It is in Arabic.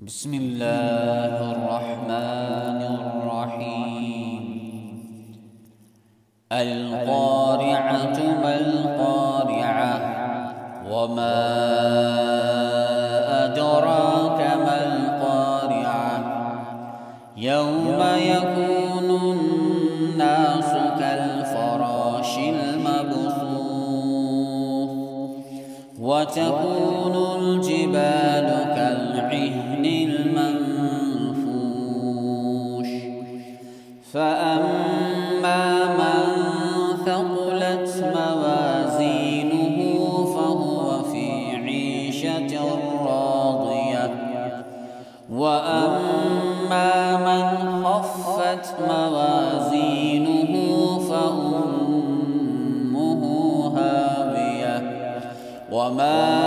بسم الله الرحمن الرحيم. القارعة ما القارعة وما أدراك ما القارعة يوم يكون الناس كالفراش المبثوث وتكون الجبال كالعهن المنفوش فأما من ثقلت موازينه فهو في عيشة راضية وأما من خفت موازينه فأمه هاوية وما